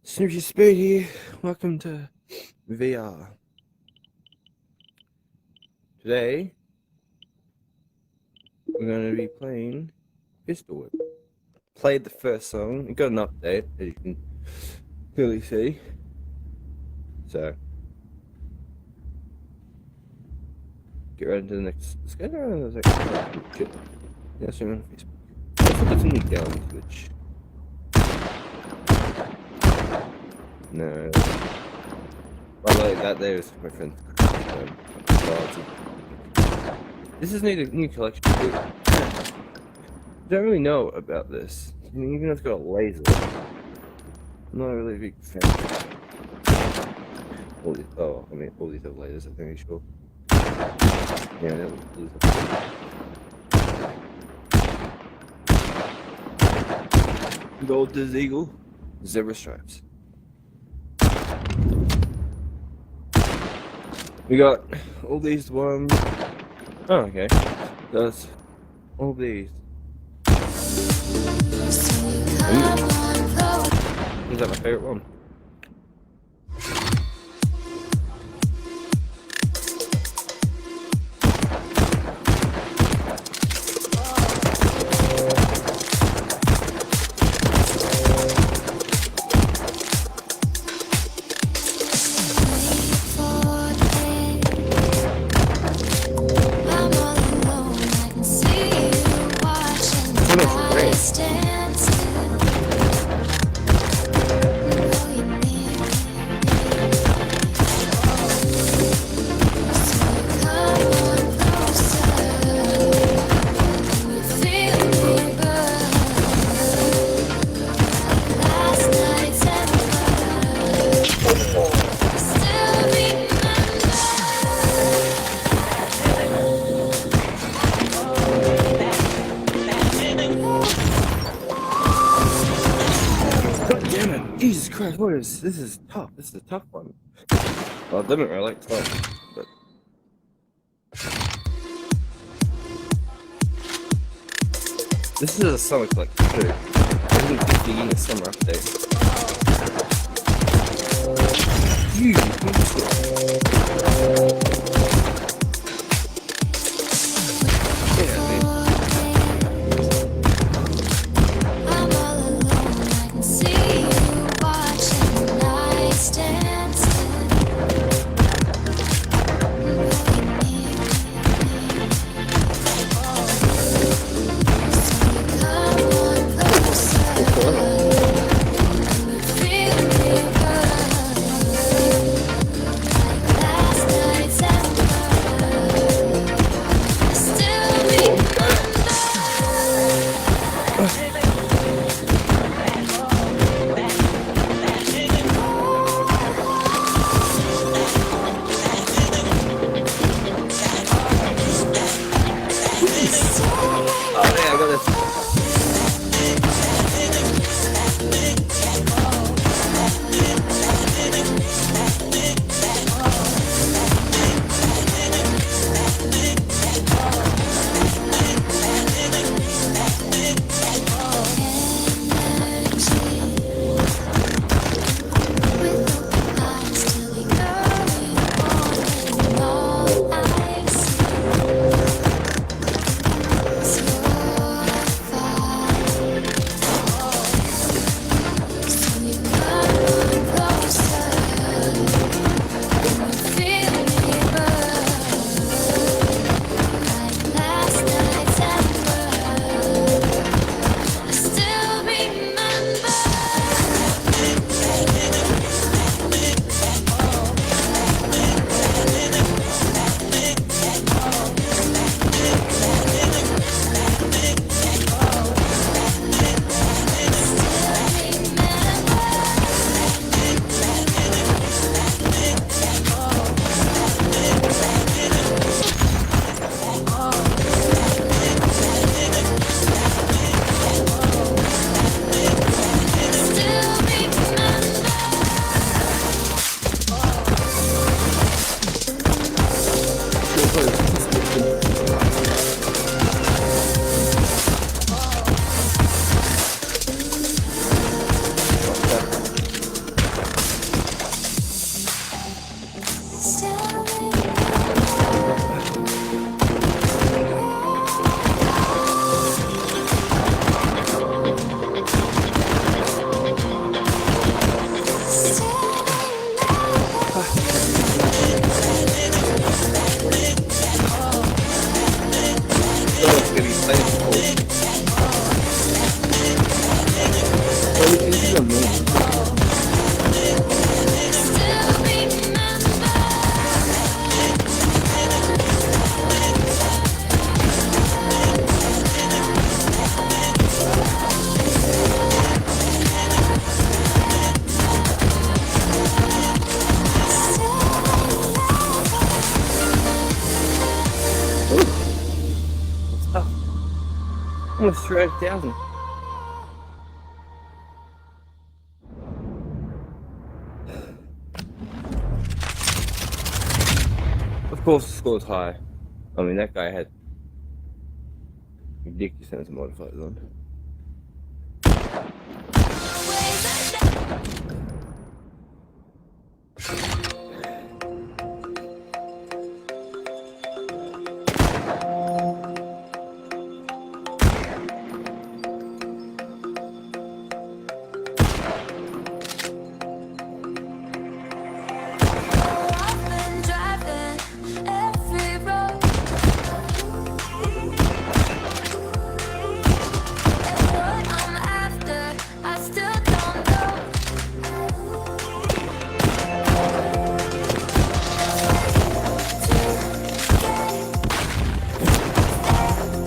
Snoopy Speed here. Welcome to VR. Today, we're going to be playing Pistol Whip. Played the first song. It got an update, as you can clearly see. So, get right into the next. Let's go around to the next. Shit. Yeah, so I'm on Facebook. Let's look at some new down Twitch. No. By the way, that there is my friend. This is new collection. I don't really know about this. I mean, even though it's got a laser, I'm not really a big fan. All these have lasers, I'm pretty sure. Yeah, that was Gold Desert Eagle, zebra stripes. We got all these ones. Oh, okay. That's all these. Is that my favorite one? Jesus Christ, what is this? Is tough. This is a tough one. Well, I didn't really like tough, but this is a summer collection too. I think it's beginning a summer update. Almost 300,000. Of course, the score's high. I mean, that guy had ridiculous amounts of modifiers on.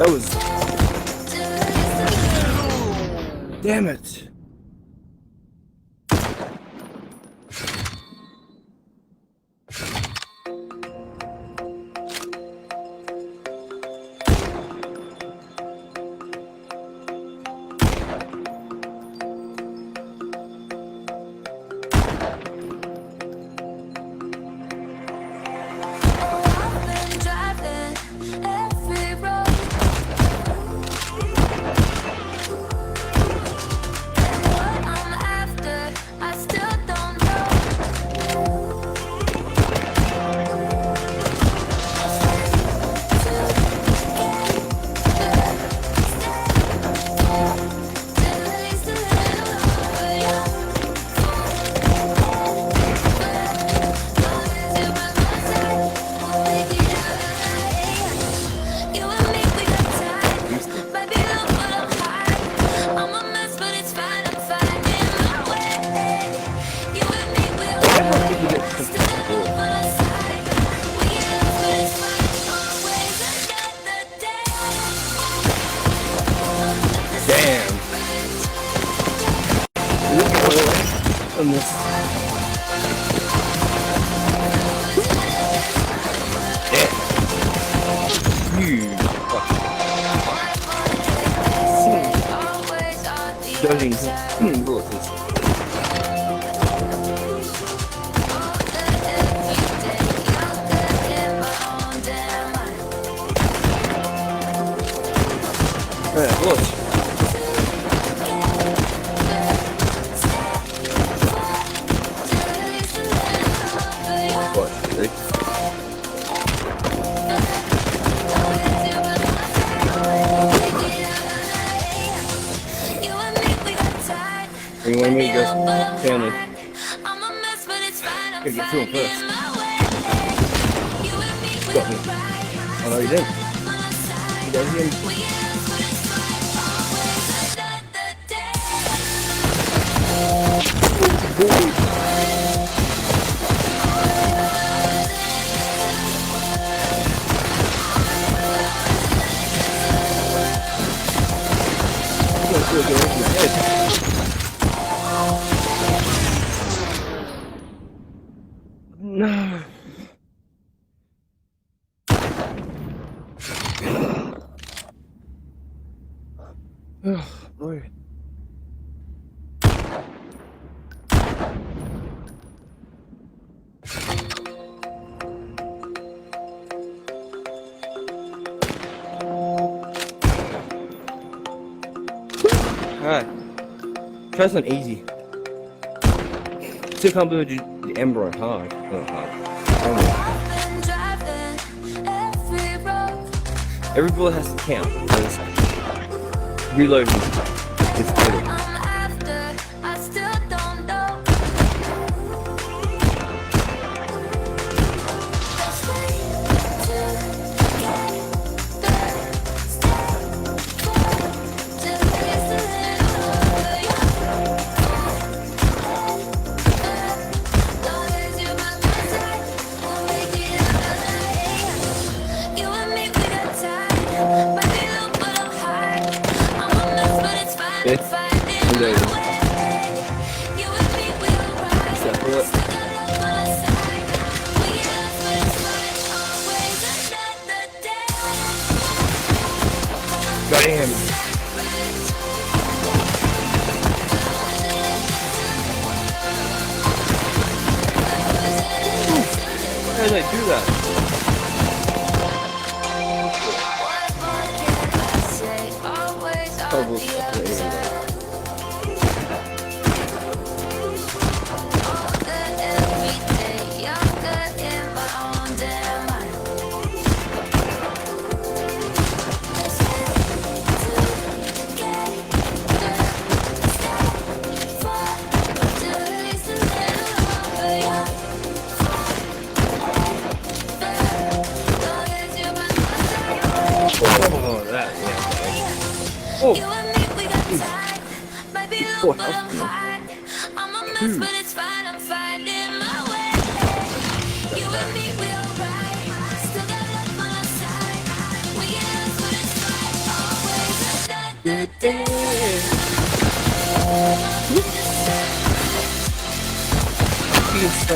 That was... Damn it! On this. Yeah. Huge. Dodging bullets. Yeah, bullets. You want me to go family? Gotta get to him first. Got me. Oh no, you didn't. You got him. No. Oh, boy. Alright. Try something easy. Still can't believe the Ember on hard. Not hard. Every bullet has to count. Reloading is good. they do that? Oh, we'll stop it anyway. Oh, that, yeah. Oh, oh, help me. He's so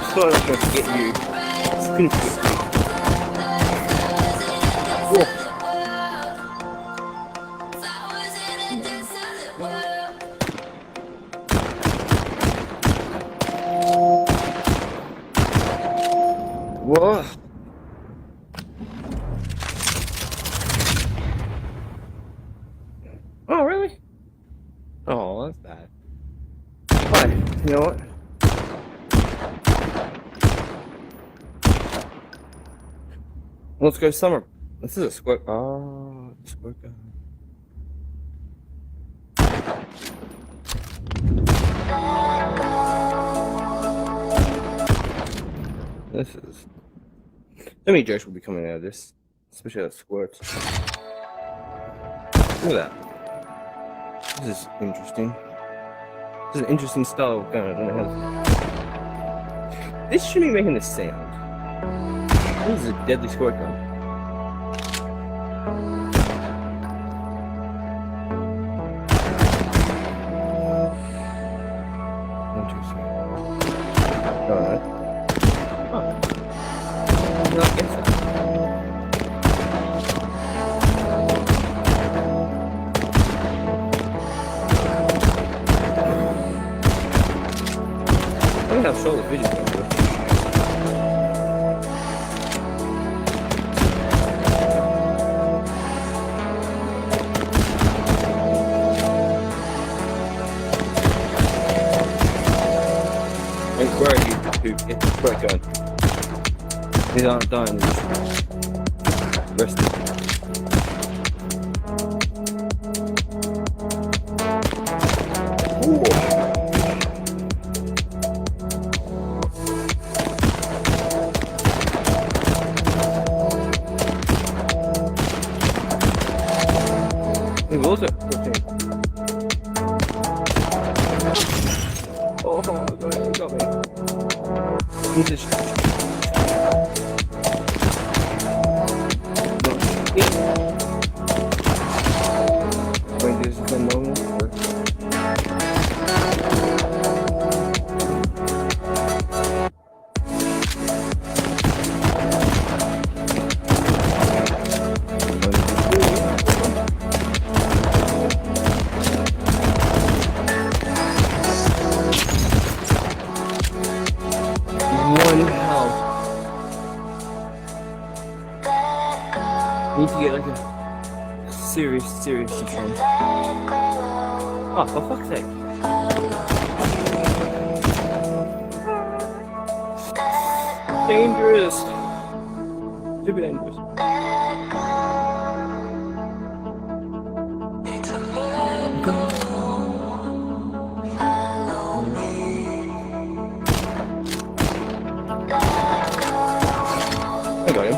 Sorry, I'm gonna get you. Couldn't get you. Whoa. Oh, really? Oh, that's bad. Fine. You know what? Let's go summer. This is a squirt. Oh, squirt gun. This is. So many jokes will be coming out of this, especially that squirts. Look at that. This is interesting. This is an interesting style of gun. I don't know how. This shouldn't be making this sound. This is a deadly squirt gun. Interesting. Alright. Oh. No, I guess so. I think I've shown the video before. Where are you? Get the squirt gun. These aren't dying. Resting. It was it. Oh, you got me. Jesus. Wait, this is the moment. One health. Need to get like a serious defense. Oh, for fuck's sake. Dangerous. Super dangerous. I got him.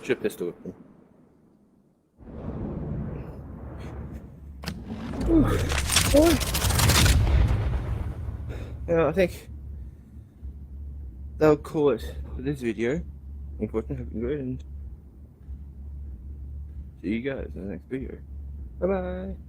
Should pistol whip him. Yeah, I think that'll call it for this video. Unfortunately, hope you enjoyed, and see you guys in the next video. Bye bye.